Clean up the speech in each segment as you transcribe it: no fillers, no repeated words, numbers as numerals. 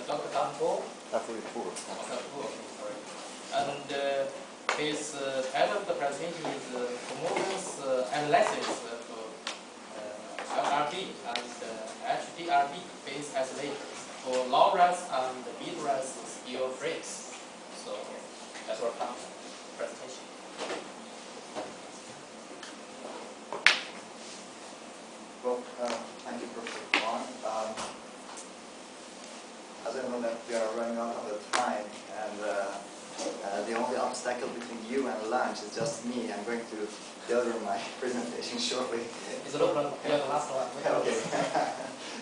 Dr. Ghafooripour. Ghafooripour. Sorry. And his title of the presentation is Performance Analysis of LRB and HDRB based isolators for low-rise and mid-rise steel frames. So that's our presentation. Well, thank you, Professor Kwan. As I know that we are running out of time, and the only obstacle between you and lunch is just me. I'm going to deliver my presentation shortly. It's a little the last one. Okay.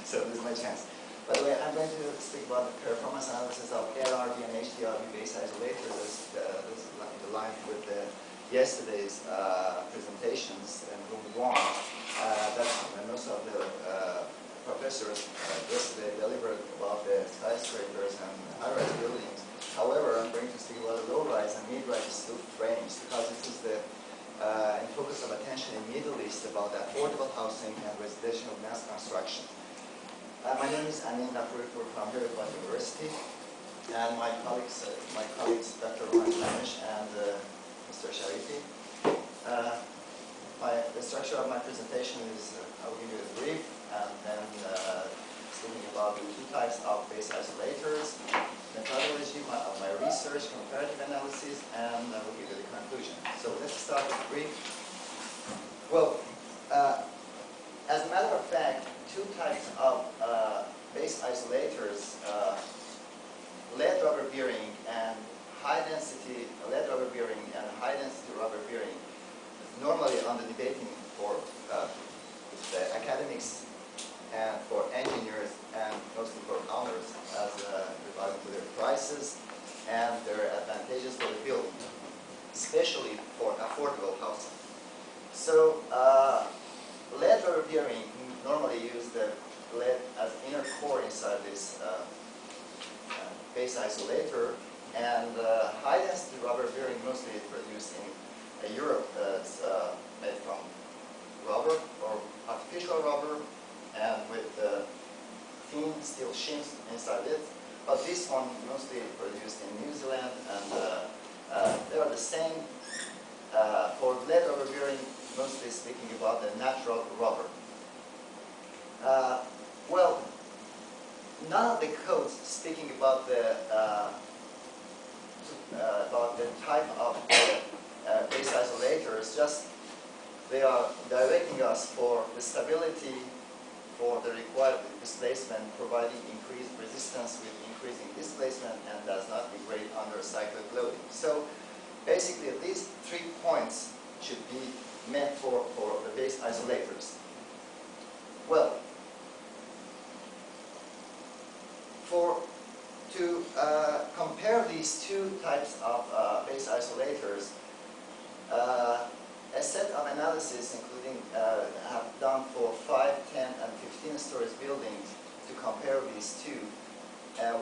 So this is my chance. By the way, I'm going to speak about the performance analysis of LRB and HDRB based isolators. This is in line with yesterday's presentations in room 1. That most of the professors yesterday delivered about the skyscrapers and high-rise buildings. However, I'm going to speak about the low-rise and mid-rise steel frames because this is the in focus of attention in Middle East about the affordable housing and residential mass construction. My name is Amin Ghafooripour from Yokohama University, and my colleagues Dr. Danish and Mr. Sharifi. The structure of my presentation is I will give you a brief, and then speaking about the two types of base isolators, methodology of my research, comparative analysis, and I will give you the conclusion. So let's start with brief. Well, as a matter of fact, two types of base isolators, lead rubber bearing and high-density lead rubber bearing and high-density rubber bearing, normally on the debating for the academics and for engineers and mostly for owners as regarding to their prices and their advantages for the building, especially for affordable housing. So lead rubber bearing normally use the lead as inner core inside this base isolator, and high-density rubber bearing mostly is produced in Europe. It's made from rubber or artificial rubber and with thin steel shims inside it. But this one mostly produced in New Zealand, and they are the same for lead rubber bearing, mostly speaking about the natural rubber. Well, none of the codes speaking about the type of base isolators, just they are directing us for the stability for the required displacement, providing increased resistance with increasing displacement, and does not degrade under cyclic loading. So basically these 3 points should be met for the base isolators. Well, to compare these two types of base isolators, a set of analysis including have done for 5, 10, and 15 stories buildings to compare these two.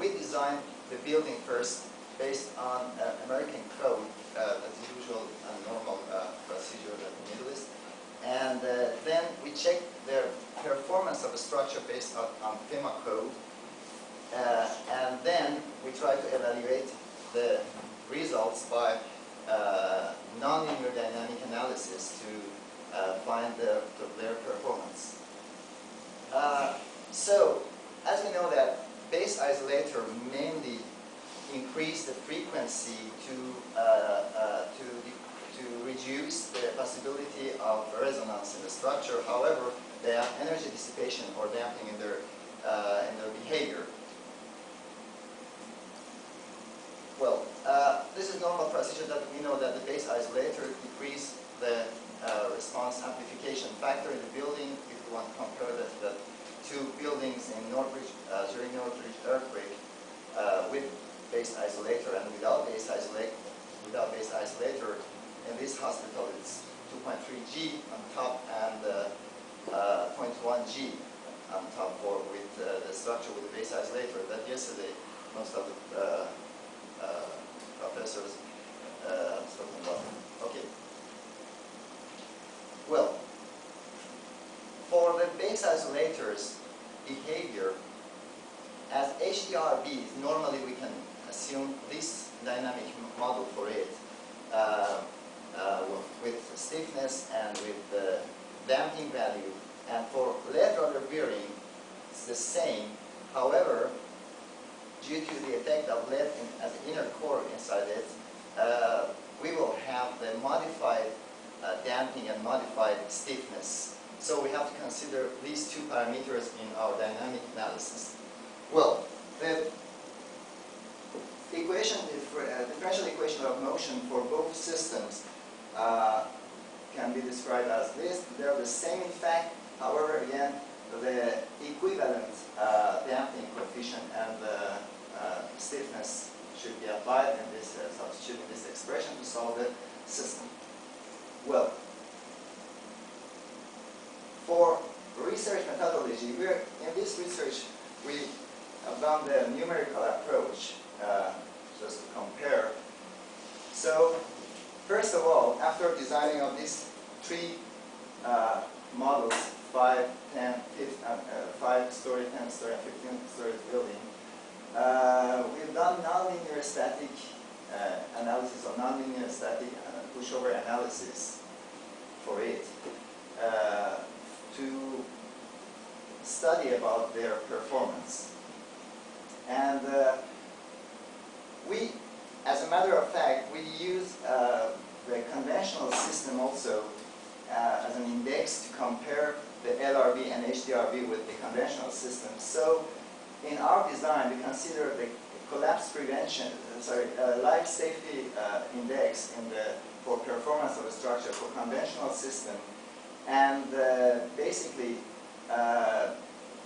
We designed the building first based on American code, that's the usual and normal procedure in the Middle East. And then we checked their performance of the structure based on FEMA code. And then we try to evaluate the results by non-linear dynamic analysis to find their performance. So, as we know that base isolator mainly increase the frequency to reduce the possibility of resonance in the structure. However, they have energy dissipation or damping in their behavior. Well, this is normal procedure that we know that the base isolator decrease the response amplification factor in the building. If you want to compare the two buildings in Northridge, during Northridge earthquake with base isolator and without base isolator, in this hospital it's 2.3 G on top and 0.1 G on top with the structure with the base isolator. That yesterday most of the professors spoken about. Okay. Well, for the base isolators behavior, as HDRBs, normally we can assume this dynamic model for it with stiffness and with the damping value. And for lead rudder bearing, it's the same. However, due to the effect of lead as an inner core inside it, we will have the modified damping and modified stiffness. So we have to consider these two parameters in our dynamic analysis. Well, the equation, differential equation of motion for both systems can be described as this. They're the same in fact. However, again, the equivalent damping coefficient and the stiffness should be applied in this substituting this expression to solve the system. Well, for research methodology, in this research we have done the numerical approach just to compare. So, first of all, after designing of these three models, 5, 10, 5-story, 10-story, and 15-story building, we've done nonlinear static analysis or nonlinear static pushover analysis for it to study about their performance. And we, as a matter of fact, we use the conventional system also as an index to compare the LRB and HDRB with the conventional system. So in our design, we consider the collapse prevention, life safety index for performance of a structure for conventional system. And basically,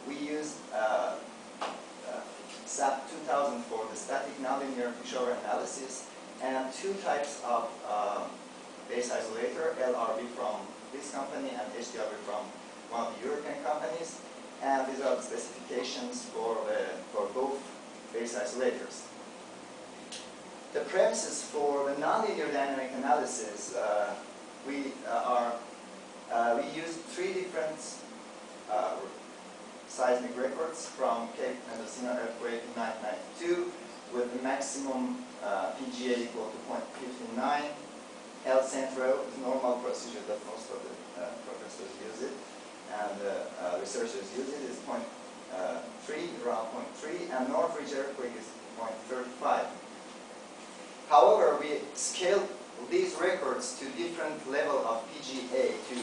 we use SAP 2000 for the static nonlinear pushover analysis, and two types of base isolator, LRB from this company and HDRB from one of the European companies. And these are the specifications for both base isolators. The premises for the nonlinear dynamic analysis, we use three different seismic records from Cape Mendocino earthquake in 1992 with the maximum PGA equal to 0.59. El Centro is normal procedure that most of the professors use it and researchers use it, is 0.3, around 0.3, and Northridge earthquake is 0.35. However, we scaled these records to different level of PGA to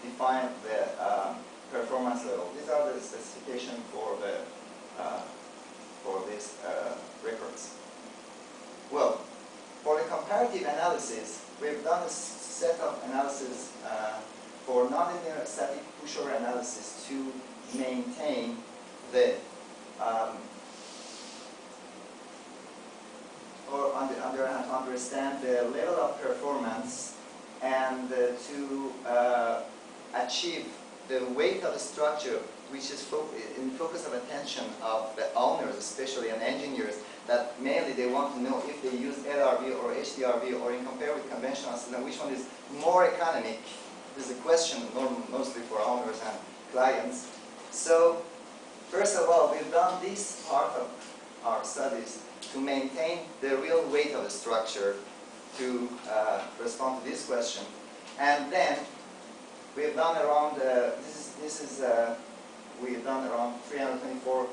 define the performance level. These are the specifications for these records. Well, for the comparative analysis, we've done a set of analysis for nonlinear static pushover analysis to maintain the to understand the level of performance and to achieve the weight of the structure, which is in focus of attention of the owners, especially and engineers, that mainly they want to know if they use LRB or HDRB or in compare with conventional system, which one is more economic. This is a question mostly for owners and clients. So, first of all, we've done this part of our studies to maintain the real weight of the structure to respond to this question. And then we've done around we've done around 324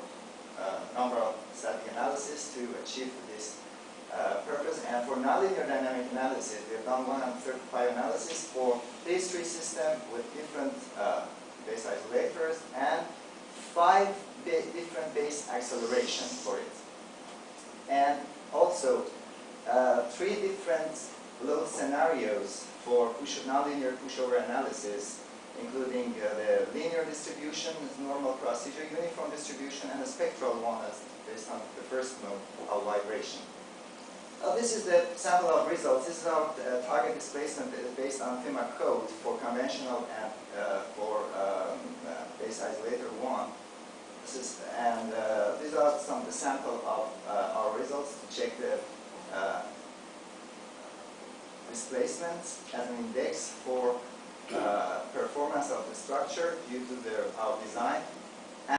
number of static analysis to achieve this purpose. And for nonlinear dynamic analysis, we've done 135 analysis for these three systems with different base isolators and 5 different base accelerations for it. And also 3 different load scenarios for nonlinear pushover analysis, including the linear distribution, normal procedure, uniform distribution, and a spectral one as based on the first mode of vibration. This is the sample of results. This is our target displacement based on FEMA code for conventional and for base isolator 1. These are some of the sample of our results to check the displacement as an index for performance of the structure due to our design.